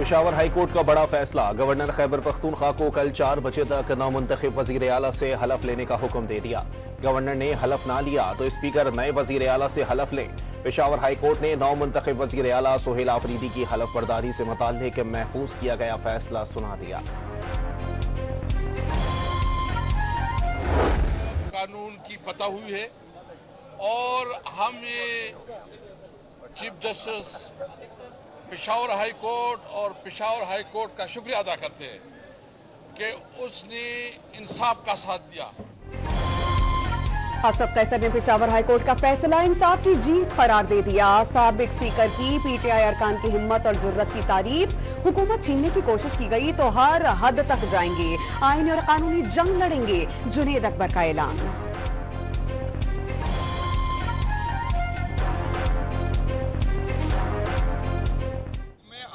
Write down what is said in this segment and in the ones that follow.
Peshawar high court का बड़ा फैसला। गवर्नर खैबर पख्तूनख्वा को कल 4 बजे तक नामुंतखब वजीर आला से हलफ लेने का हुक्म दे दिया। गवर्नर ने हलफ ना लिया तो स्पीकर नए वजीर आला से हलफ लें। पेशावर हाईकोर्ट ने नामुंतखब वजीर आला सोहेल आफरीदी की हलफ बर्दारी से मुताल्लिक महफूज किया गया फैसला सुना दिया। कानून की फतह हुई है और हम ये chief justice Peshawar high court और पेशावर हाई कोर्ट का शुक्रिया अदा करते हैं कि उसने इंसाफ का साथ दिया। असफ कैसर ने पेशावर हाई कोर्ट का फैसला इंसाफ की जीत करार दे दिया। साबिक स्पीकर की पीटीआई अरकान की हिम्मत और जुर्रत की तारीफ। हुकूमत छीनने की कोशिश की गई तो हर हद तक जाएंगे, आईनी और कानूनी जंग लड़ेंगे, जुनेद अकबर का ऐलान।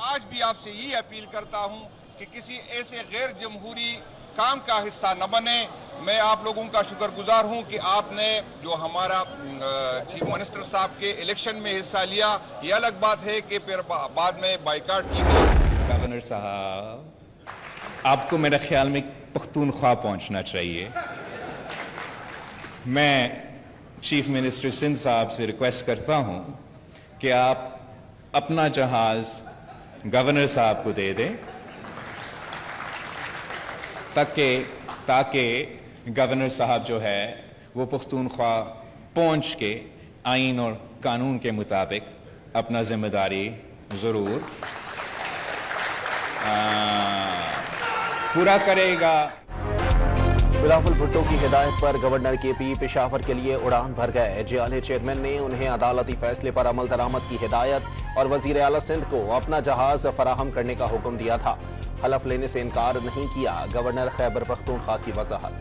आज भी आपसे यही अपील करता हूं कि किसी ऐसे गैर जमहूरी काम का हिस्सा न बने। मैं आप लोगों का शुक्रगुजार हूं कि आपने जो हमारा चीफ मिनिस्टर साहब के इलेक्शन में हिस्सा लिया। ये अलग बात है कि फिर बाद में बाइकाट की गई। गवर्नर साहब, आपको मेरे ख्याल में पख्तूनख्वा पहुंचना चाहिए। मैं चीफ मिनिस्टर सिंध साहब से रिक्वेस्ट करता हूं कि आप अपना जहाज गवर्नर साहब को दे दें ताकि गवर्नर साहब जो है वो पख्तूनख्वा पहुंच के आइन और कानून के मुताबिक अपना जिम्मेदारी ज़रूर पूरा करेगा। बिलावल भुट्टो की हिदायत पर गवर्नर केपी पेशावर के लिए उड़ान भर गए। जियाले चेयरमैन ने उन्हें अदालती फैसले पर अमल दरामद की हिदायत और वजीर आला सिंध को अपना जहाज फराहम करने का हुक्म दिया था। हलफ लेने से इनकार नहीं किया। गवर्नर खैबर पख्तूनख्वा की वजाहत।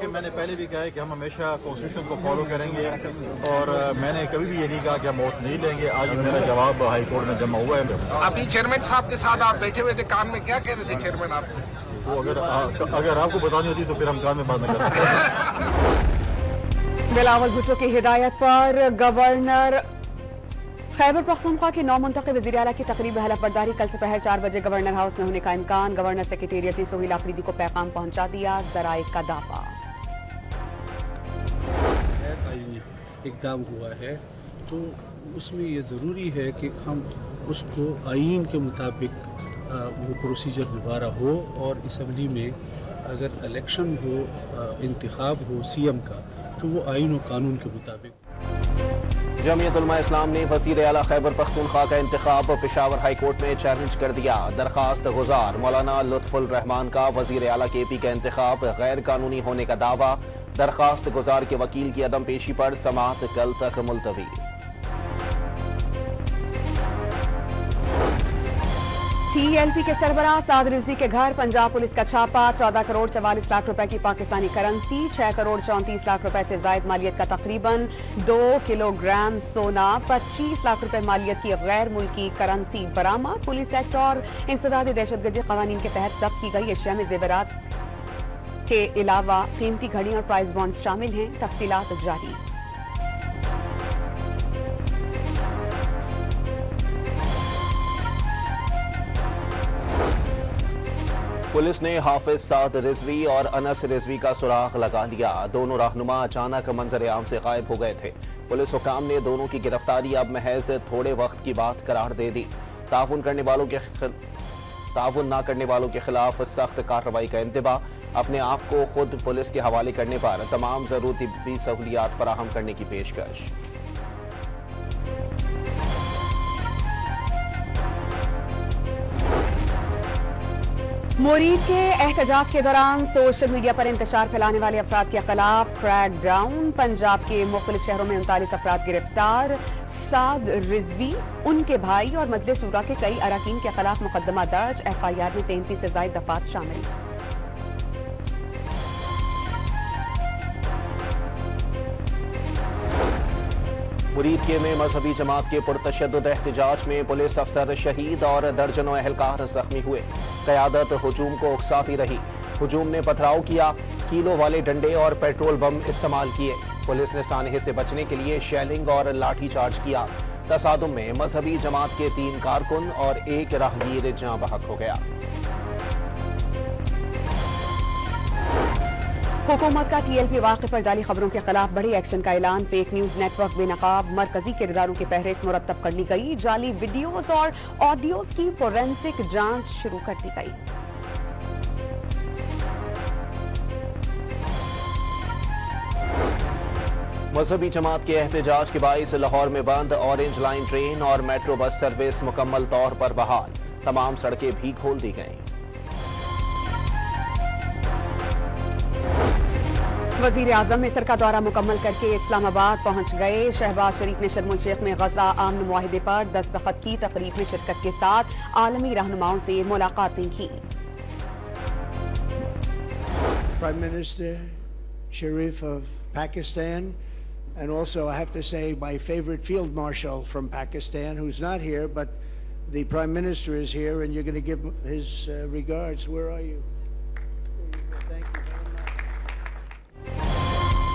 मैंने पहले भी कहा है कि हम हमेशा कॉन्स्टिट्यूशन को फॉलो करेंगे और मैंने कभी भी ये नहीं कहा कि हम वोट नहीं लेंगे। आज मेरा जवाब हाई कोर्ट में जमा हुआ है। अभी चेयरमैन साहब के साथ आप बैठे हुए थे, कान में क्या कह रहे थे चेयरमैन आपको? वो अगर आपको बतानी होती तो फिर हम कान में बात नहीं करते। बिलावल भुट्टो की हिदायत पर गवर्नर खैबर पख्तूनख्वा के नामुंतखब वज़ीर आला की तकरीब हलफ बर्दारी। कल दोपहर 4 बजे गवर्नर हाउस में होने का इम्कान। गवर्नर सेक्रेटेरिएट ने सोहेल आफरीदी को पैगाम पहुंचा दिया। ज़राए का दावा इक़दाम हुआ है तो उसमें ये ज़रूरी है कि हम उसको आइन के मुताबिक वो प्रोसीजर दोबारा हो और असम्बली में अगर इलेक्शन हो, इंतखाब हो सीएम का, तो वो आइन और कानून के मुताबिक। जमीयत उलमा इस्लाम ने वज़ीर आला खैबर पख्तूनख्वा का इंतखाब पेशावर हाई कोर्ट में चैलेंज कर दिया। दरखास्त गुजार मौलाना लुत्फुल रहमान का वज़ीर आला केपी का इंतखाब गैर कानूनी होने का दावा। दरखास्त गुजार के वकील की अदम पेशी पर समाअत कल तक मुलतवी। टीएलपी के सरबराह साद रिजवी के घर पंजाब पुलिस का छापा। 14 करोड़ 44 लाख रुपए की पाकिस्तानी करेंसी, 6 करोड़ 34 लाख रुपए से जायद मालियत का तकरीबन 2 किलोग्राम सोना, 25 लाख रुपए मालियत की गैर मुल्की करेंसी बरामद। पुलिस एक्ट और इंसदादी दहशतगर्दी कवानीन के तहत जब्त की गई अशिया में जेवरात के अलावा कीमती घड़ियां और प्राइज बॉन्ड्स शामिल हैं। तफसीलात जारी। पुलिस ने हाफिज साद रिजवी और अनस रिजवी का सुराग लगा लिया। दोनों रहनुमा अचानक मंजर आम से गायब हो गए थे। पुलिस हुकाम ने दोनों की गिरफ्तारी अब महज थोड़े वक्त की बात करार दे दी। ताउन ना करने वालों के खिलाफ सख्त कार्रवाई का इंतबाह। अपने आप को खुद पुलिस के हवाले करने पर तमाम जरूरी तिब्बी सहूलियात फराहम करने की पेशकश। मुरीद के एहतजाज के दौरान सोशल मीडिया पर इंतशार फैलाने वाले अफराद के खिलाफ क्रैक डाउन। पंजाब के मुख्तलिफ शहरों में 39 अफराद गिरफ्तार। साद रिजवी, उनके भाई और मजलिस शूरा के कई अरकान के खिलाफ मुकदमा दर्ज। FIR में 33 से ज्यादा दफात शामिल। मुरीद के में मजहबी जमात के पुरतशद्दुद एहतजाज में पुलिस अफसर शहीद और दर्जनों एहलकार जख्मी हुए। क़यादत हुजूम को उकसाती रही। हुजूम ने पथराव किया, कीलो वाले डंडे और पेट्रोल बम इस्तेमाल किए। पुलिस ने सानहे से बचने के लिए शेलिंग और लाठीचार्ज किया। तसादुम में मजहबी जमात के 3 कारकुन और 1 राहगीर जाँ बहक हो गया। हुकूमत का TLP वाक़े पर जाली खबरों के खिलाफ बड़े एक्शन का ऐलान। फेक न्यूज नेटवर्क बेनकाब मरकजी किरदारों की फहरिस्त मुरतब कर ली गई। जाली वीडियोस और ऑडियोज की फोरेंसिक जांच शुरू कर दी गई। मजहबी जमात के एहतजाज के बाइस लाहौर में बंद ऑरेंज लाइन ट्रेन और मेट्रो बस सर्विस मुकम्मल तौर पर बहाल। तमाम सड़कें भी खोल दी गईं। वजीर आजम मिस्र का दौरा मुकम्मल करके इस्लामाबाद पहुंच गए। शहबाज शरीफ ने शर्म शेख में गजा आमन मुआहिदे पर दस्तखत की। तकरीब में शिरकत के साथ आलमी रहनुमाओं से मुलाकातें की। Prime Minister Sharif of Pakistan, and also I have to say my favorite Field Marshal from Pakistan, who's not here, but the Prime Minister is here, and you're going to give his regards. Where are you? Thank you very much.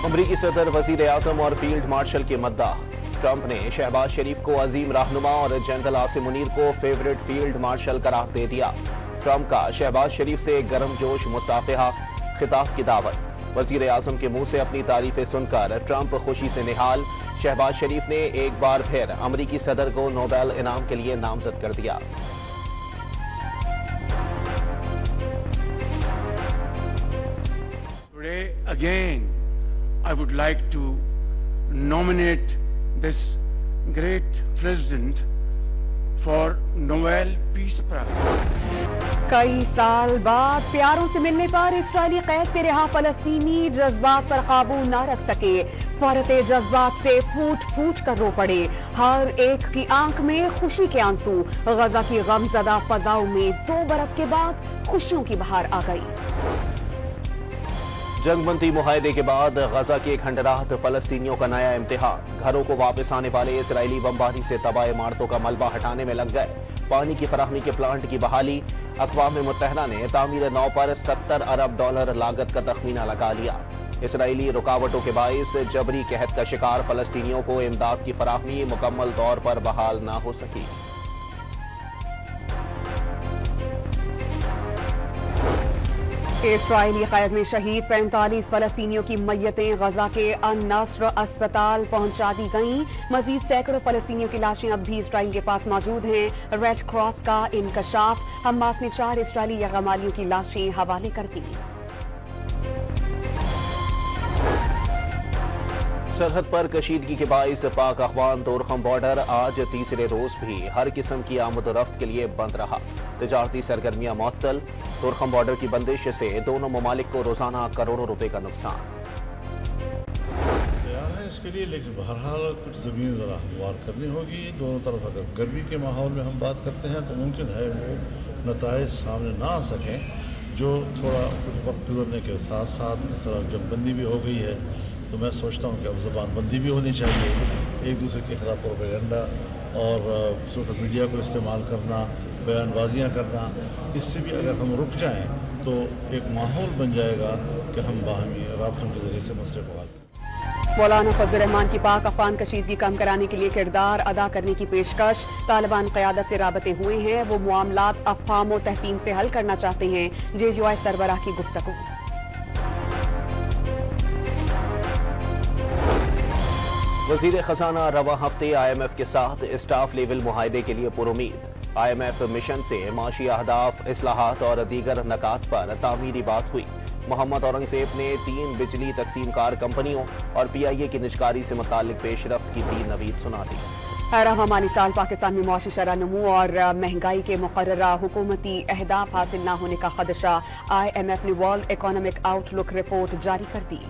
अमरीकी सदर, वजीर आजम और field marshal के मद्दाह। Trump ने शहबाज शरीफ को अजीम रहनुमा और general Asim Munir को फेवरेट फील्ड मार्शल करार दे दिया। ट्रंप का शहबाज शरीफ से गर्मजोश मुसाफिहा, खिताब की दावत। वजीर आजम के मुंह से अपनी तारीफें सुनकर ट्रंप खुशी से निहाल। शहबाज शरीफ ने एक बार फिर अमरीकी सदर को नोबेल इनाम के लिए नामजद कर दिया। Today again I would like to nominate this great president for Nobel Peace Prize. कई साल बाद प्यारों से मिलने पर इस्राएली कैद से रिहा फलस्तीनी जज्बात पर काबू न रख सके। फौरते जज्बात से फूट फूट कर रो पड़े। हर एक की आंख में खुशी के आंसू। गजा की गमजदा फजाओं में 2 बरस के बाद खुशियों की बहार आ गई। जंगबंदी मुआहदे के बाद गजा के खंडरात फलस्तीनियों का नया इम्तिहान। घरों को वापस आने वाले इसराइली बमबारी से तबाह इमारतों का मलबा हटाने में लग गए। पानी की फराहमी के प्लांट की बहाली। अक़वाम मुत्तहिदा ने तामीर नौ पर $70 अरब लागत का तखमीना लगा लिया। इसराइली रुकावटों के बाइस जबरी कहत का शिकार फलस्तीनियों को इमदाद की फराहमी मुकम्मल तौर पर बहाल न हो सकी। इस्राएली कैद में शहीद 45 फलस्तीनियों की मैयतें गजा के अन-नस्र अस्पताल पहुंचा दी गईं। मजीद सैकड़ों फलस्तीनियों की लाशें अब भी इसराइल के पास मौजूद हैं। रेड क्रॉस का इंकशाफ। हमास ने 4 इसराइली यरगमालियों की लाशें हवाले कर दी। सरहद पर कशीदगी के बाइस पाक अफगान तोरखम बॉर्डर आज तीसरे रोज भी हर किस्म की आमद-ओ-रफ्त के लिए बंद रहा। तिजारती सरगर्मियां मुअत्तल। तोरखम बॉर्डर की बंदिश से दोनों ममालिक को रोजाना करोड़ों रुपए का नुकसान। तैयार है इसके लिए, लेकिन बहरहाल कुछ ज़मीन ज़रा हमवार करनी होगी दोनों तरफ। अगर गर्मी के माहौल में हम बात करते हैं तो मुमकिन है वो नताइज सामने ना आ सकें जो थोड़ा कुछ वक्त गुजरने के साथ साथ जिस तरह जंगबंदी भी हो गई है तो मैं सोचता हूँ कि अब ज़बानबंदी भी होनी चाहिए। एक दूसरे के खिलाफ प्रोपेगेंडा और सोशल मीडिया को इस्तेमाल करना, बयानबाजियाँ करना, इससे भी अगर हम रुक जाएँ तो एक माहौल बन जाएगा कि हम बाहमी राब्तों के ज़रिए से मसले को हल करें। मौलाना फजल रहमान की पाक अफगान कशीदगी कम कराने के लिए किरदार अदा करने की पेशकश। तालिबान क़यादत से राबते हुए हैं। वो मामलात अफ़हाम और तहकीम से हल करना चाहते हैं। JUI सरबराह की गुफ्तगू। वजीर खजाना रवा हफ्ते IMF के साथ स्टाफ लेवल मुआहदे के लिए पुरुमीद। IMF मिशन से माशी अहदाफ, इस्लाहात और दीगर नकात पर तामीरी बात हुई। मोहम्मद औरंगजेब ने 3 बिजली तकसीमकार कंपनियों और PIA की निजकारी से मुताल्लिक पेशरफ्त की भी नवीद सुना दी। रवा माली साल पाकिस्तान में मौशी शरह नमू और महंगाई के मुकर्ररा हुकूमती अहदाफ हासिल न होने का खदशा। IMF ने वर्ल्ड इकोनॉमिक आउटलुक रिपोर्ट जारी कर दी।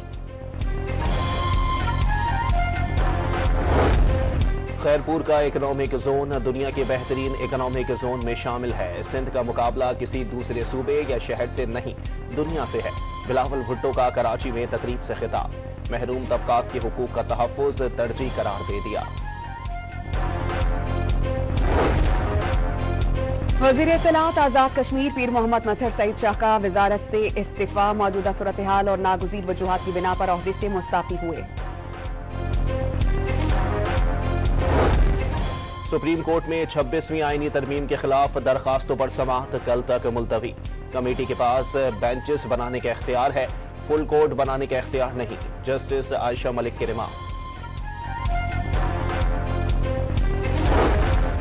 खैरपुर का इकोनॉमिक जोन दुनिया के बेहतरीन इकोनॉमिक जोन में शामिल है। सिंध का मुकाबला किसी दूसरे सूबे या शहर से नहीं, दुनिया से है। बिलावल भुट्टो का कराची में तकरीब से खिताब। महरूम तबकात के हुकूक का तहफ़्फ़ुज़ तरजीह करार दे दिया। वज़ीर इत्तलात आज़ाद कश्मीर पीर मोहम्मद मजहर सईद शाह का वजारत से इस्तीफ़ा। मौजूदा सूरत हाल और नागुज़ीर वजूहात की बिना पर ओहदे से मुस्ताफ़ी हुए। सुप्रीम कोर्ट में 26वीं आईनी तरमीम के खिलाफ दरखास्तों पर समाअत कल तक मुलतवी। कमेटी के पास बेंचेस बनाने का इख्तियार है, फुल कोर्ट बनाने का इख्तियार नहीं। जस्टिस आयशा मलिक की रिमार्क।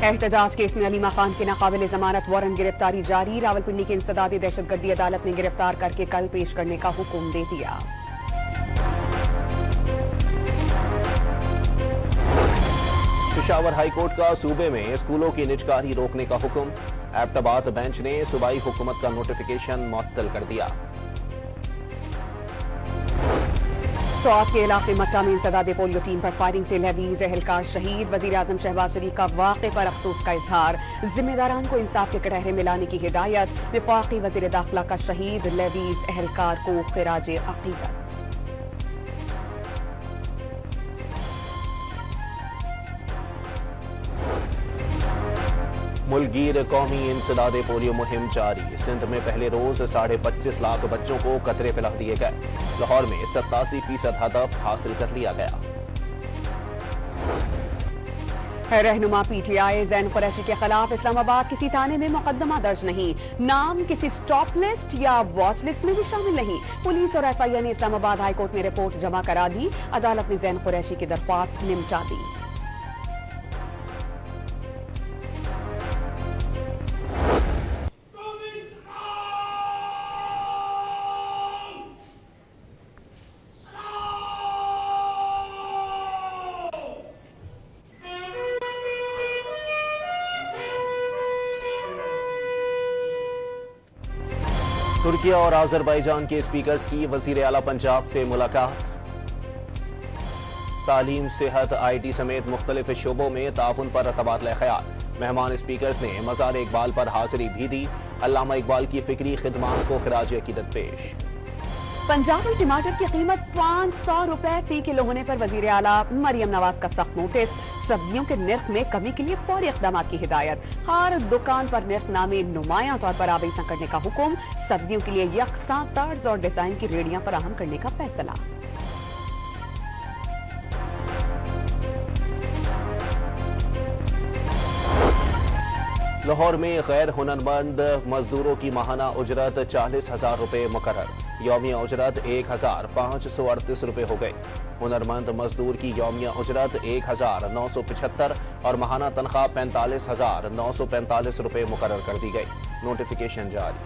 एहतजाज केस में अलीमा खान की नाकाबिल जमानत वारंट गिरफ्तारी जारी। रावलपिंडी की इंसदादी दहशतगर्दी अदालत ने गिरफ्तार करके कल पेश करने का हुक्म दे दिया। पेशावर हाईकोर्ट का सूबे में स्कूलों की निजकारी रोकने का हुक्म। एबटाबाद बेंच ने सूबाई हुकूमत का नोटिफिकेशन मुअत्तल कर दिया। सौत के इलाके मट्टा में इंसदादे पोलियो टीम पर फायरिंग से लेवीज एहलकार शहीद। वजीर आजम शहबाज शरीफ का वाक़े पर अफसोस का इजहार। जिम्मेदारान को इंसाफ के कटहरे में लाने की हिदायत। वफाकी वजीर दाखिला का शहीद लेवीज एहलकार को खिराज अकीदत। मुल्कगीर कौमी इंसदादे पोलियो मुहिम जारी। सिंध में पहले रोज 25.5 लाख बच्चों को कतरे पिला दिए गए। लाहौर में 87% हदफ हासिल कर लिया गया। रहनुमा पीटीआई ज़ैन कुरैशी के खिलाफ इस्लामाबाद किसी थाने में मुकदमा दर्ज नहीं। नाम किसी स्टॉप लिस्ट या वॉच लिस्ट में भी शामिल नहीं। पुलिस और एफआईए ने इस्लामाबाद हाईकोर्ट में रिपोर्ट जमा करा दी। अदालत ने ज़ैन कुरैशी की दरख्वास्त निपटा दी। तुर्की और अजरबैजान के स्पीकर्स की वजीर आला पंजाब से मुलाकात। तालीम, सेहत, आईटी समेत मुख्तलिफ शोबों में ताउन पर तबादला ख्याल। मेहमान स्पीकर्स ने मज़ार इकबाल पर हाजिरी भी दी। अल्लामा इकबाल की फिक्री खिदमात को खिराज अकीदत पेश। पंजाब में टमाटर की कीमत 500 रुपए फी किलो होने पर वजीर आला मरियम नवाज का सख्त नोटिस। सब्जियों के निर्ख में कमी के लिए फौरी इक़दाम की हिदायत। हर दुकान पर निर्खनामे नुमायां तौर पर आवेज़ा करने का हुक्म। सब्जियों के लिए यकसा तर्ज और डिजाइन की रेडियां फराहम करने का फैसला। लाहौर में गैर हुनरमंद मजदूरों की माहाना उजरत 40,000 रुपए मुकर्रर। यौमिया उजरत 1,538 रुपए हो गई। हुनरमंद मजदूर की यौमिया उजरत 1,975 और माहाना तनख्वाह 45,945 रुपए मुकर्रर कर दी गई। नोटिफिकेशन जारी।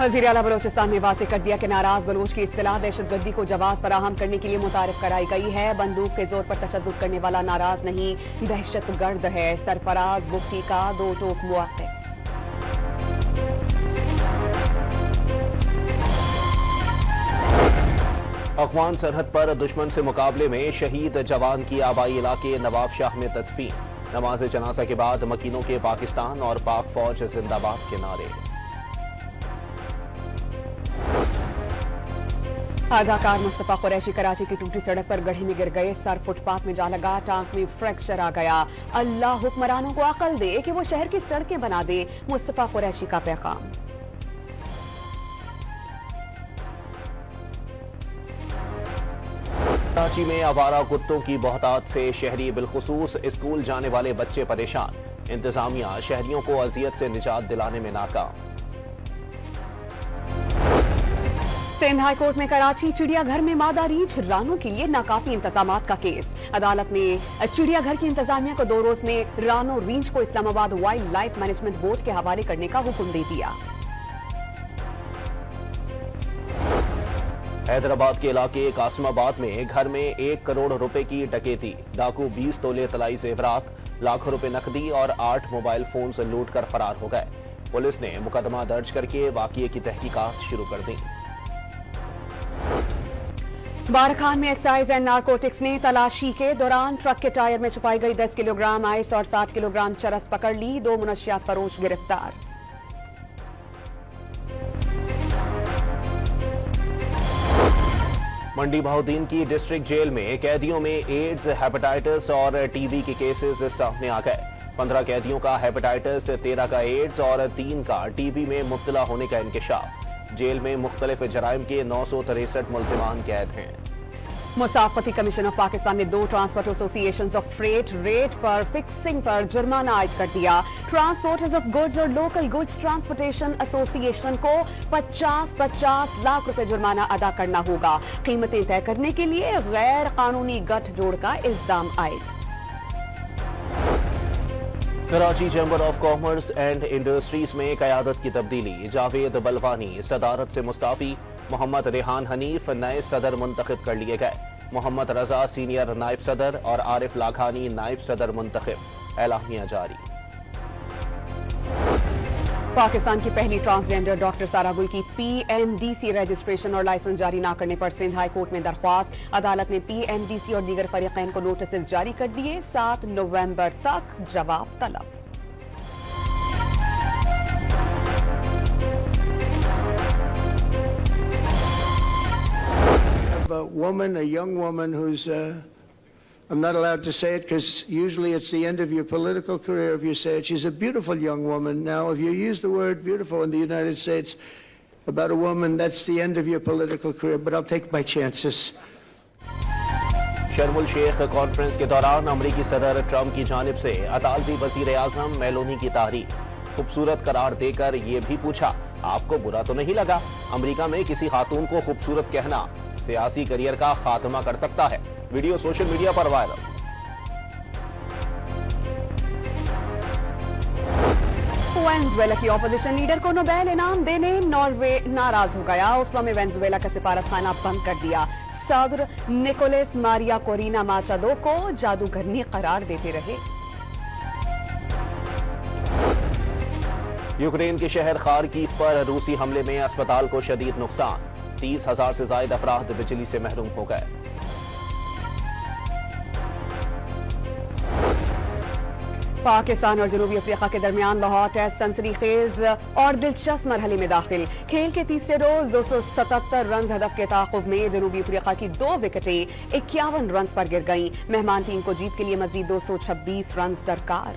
वज़ीर आला बलोचिस्तान ने वाज़ेह कर दिया कि नाराज बलोच की इस्तिलाह दहशतगर्दी को जवाब फराहम करने के लिए मुतारिफ कराई गई है। बंदूक के जोर पर तशद्दुद करने वाला नाराज नहीं, दहशतगर्द है। सरफराज बुख्ती का 2 टोक मुआक़िब। अफगान सरहद पर दुश्मन से मुकाबले में शहीद जवान की आबाई इलाके नवाब शाह में तदफीन। नमाज जनाजा के बाद मकीनों के पाकिस्तान और पाक फौज जिंदाबाद के नारे। अदाकार मुस्तफा कुरैशी कराची की टूटी सड़क पर गड्ढे में गिर गए। सर फुटपाथ में जा लगा, टांग में फ्रैक्चर आ गया। अल्लाह हुक्मरानों को अकल दे कि वो शहर की सड़कें बना दे। मुस्तफा कुरैशी का पैगाम। कराची में आवारा कुत्तों की बहुतात से शहरी बिलखुसूस स्कूल जाने वाले बच्चे परेशान। इंतजामिया शहरियों को अजियत से निजात दिलाने में नाकाम। सिंध हाई कोर्ट में कराची चिड़ियाघर में मादा रीछ रानों के लिए नाकाफी इंतजामात का केस। अदालत ने चिड़ियाघर की इंतजामिया को 2 रोज में रानो रीछ को Islamabad wild life management board के हवाले करने का हुक्म दे दिया। हैदराबाद के इलाके कासिमाबाद में घर में 1 करोड़ रुपए की डकैती। डाकू 20 तोले तलाई जेवरात, लाखों रुपए नकदी और 8 मोबाइल फोन से लूट कर फरार हो गए। पुलिस ने मुकदमा दर्ज करके वाकये की तहकीकात शुरू कर दी। बारखान में एक्साइज एंड नारकोटिक्स ने तलाशी के दौरान ट्रक के टायर में छुपाई गई 10 किलोग्राम आइस और 60 किलोग्राम चरस पकड़ ली। 2 मुनशियात फरोश गिरफ्तार। मंडी बहाउद्दीन की डिस्ट्रिक्ट जेल में कैदियों में एड्स, हेपेटाइटिस और टीबी के केसेस सामने आ गए। 15 कैदियों का हेपेटाइटिस, 13 का एड्स और 3 का टीबी में मुब्तला होने का इंकिशाफ। जेल में मुख्तलिफ जराइम के 963 मुल्जिमान कैद हैं। मुसाफती कमीशन ऑफ पाकिस्तान ने 2 transport associations of freight rate पर फिक्सिंग पर जुर्माना आयद कर दिया। ट्रांसपोर्टर्स ऑफ गुड्स और लोकल गुड्स ट्रांसपोर्टेशन एसोसिएशन को 50-50 लाख रुपए जुर्माना अदा करना होगा। कीमतें तय करने के लिए गैर कानूनी गठजोड़ का इल्जाम आयद। Karachi chamber of commerce and industries में कयादत की तब्दीली। जावेद बलवानी सदारत से मुस्ताफी, मोहम्मद रेहान हनीफ नए सदर मुंतखब कर लिए गए। मोहम्मद रजा सीनियर नायब सदर और आरिफ लाखानी नायब सदर मुंतखब। एलामिया जारी। पाकिस्तान की पहली ट्रांसजेंडर डॉक्टर सारा गुल की PMDC रजिस्ट्रेशन और लाइसेंस जारी न करने पर सिंध हाई कोर्ट में दरख्वास्त। अदालत ने PMDC और दीगर फरीकैन को नोटिस जारी कर दिए। 7 नवंबर तक जवाब तलब। A woman, a young woman who's, I'm not allowed to say it because usually it's the end of your political career if you say it. She's a beautiful young woman. Now, if you use the word beautiful in the United States about a woman, that's the end of your political career, but I'll take my chances. Sharm el Sheikh conference के दौरान अमरीकी सदर Trump की जानिब से अतालवी वजीर आजम Meloni की तारीफ। खूबसूरत करार देकर ये भी पूछा, आपको बुरा तो नहीं लगा? अमेरिका में किसी खातून को खूबसूरत कहना सियासी करियर का खात्मा कर सकता है। वीडियो सोशल मीडिया पर वायरल। वेनेजुएला की ऑपोजिशन लीडर को नोबेल इनाम देने नॉर्वे नाराज हो गया। ओस्लो में वेनेजुएला का सिफारतखाना बंद कर दिया। सदर निकोलस मारिया कोरिना माचादो को जादूगरनी करार देते रहे। यूक्रेन के शहर खार्किव पर रूसी हमले में अस्पताल को शदीद नुकसान। 30,000 से ज्यादा अफराद बिजली से महरूम हो गए। पाकिस्तान और जनूबी अफ्रीका के दरमियान लाहौर टेस्ट सनसनीखेज और दिलचस्प मरहले में दाखिल। खेल के तीसरे रोज 277 रन हदफ के ताक़ुब में जनूबी अफ्रीका की 2 विकेटें 51 रन पर गिर गईं। मेहमान टीम को जीत के लिए मजीद 226 रन दरकार।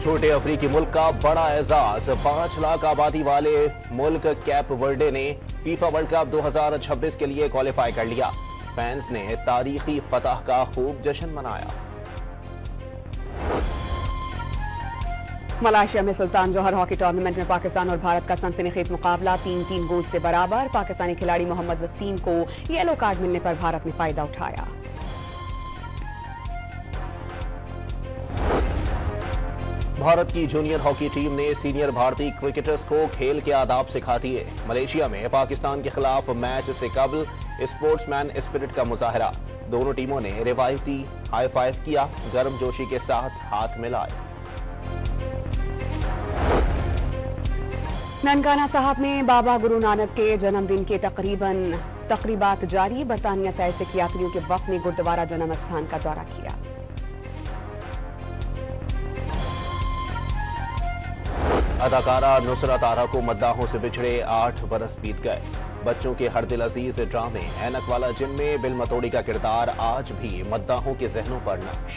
छोटे अफ्रीकी मुल्क का बड़ा एजाज। 5 लाख आबादी वाले मुल्क कैप वर्डे ने फीफा वर्ल्ड कप 2026 के लिए क्वालिफाई कर लिया। फैंस ने तारीखी फतह का खूब जश्न मनाया। मलेशिया में सुल्तान जौहर हॉकी टूर्नामेंट में पाकिस्तान और भारत का सनसनीखेज मुकाबला 3-3 गोल से बराबर। पाकिस्तानी खिलाड़ी मोहम्मद वसीम को येलो कार्ड मिलने पर भारत ने फायदा उठाया। भारत की जूनियर हॉकी टीम ने सीनियर भारतीय क्रिकेटर्स को खेल के आदाब सिखा दिए। मलेशिया में पाकिस्तान के खिलाफ मैच से कबल स्पोर्ट्समैन स्पिरिट का मुजाहरा। दोनों टीमों ने रिवायती हाई फाइव किया, गर्मजोशी के साथ हाथ मिलाए। ननकाना साहब में बाबा गुरु नानक के जन्मदिन के तकरीबात जारी। बरतानिया से आए सिख यात्रियों के वक्त ने गुरुद्वारा जन्म स्थान का दौरा किया। अदाकारा नुसरत आरा को मद्दाहों से बिछड़े 8 बरस बीत गए। बच्चों के हर दिल अजीज ड्रामे ऐनक वाला जिन में बिल मतोड़ी का किरदार आज भी मद्दाहों के जहनों पर नक्श।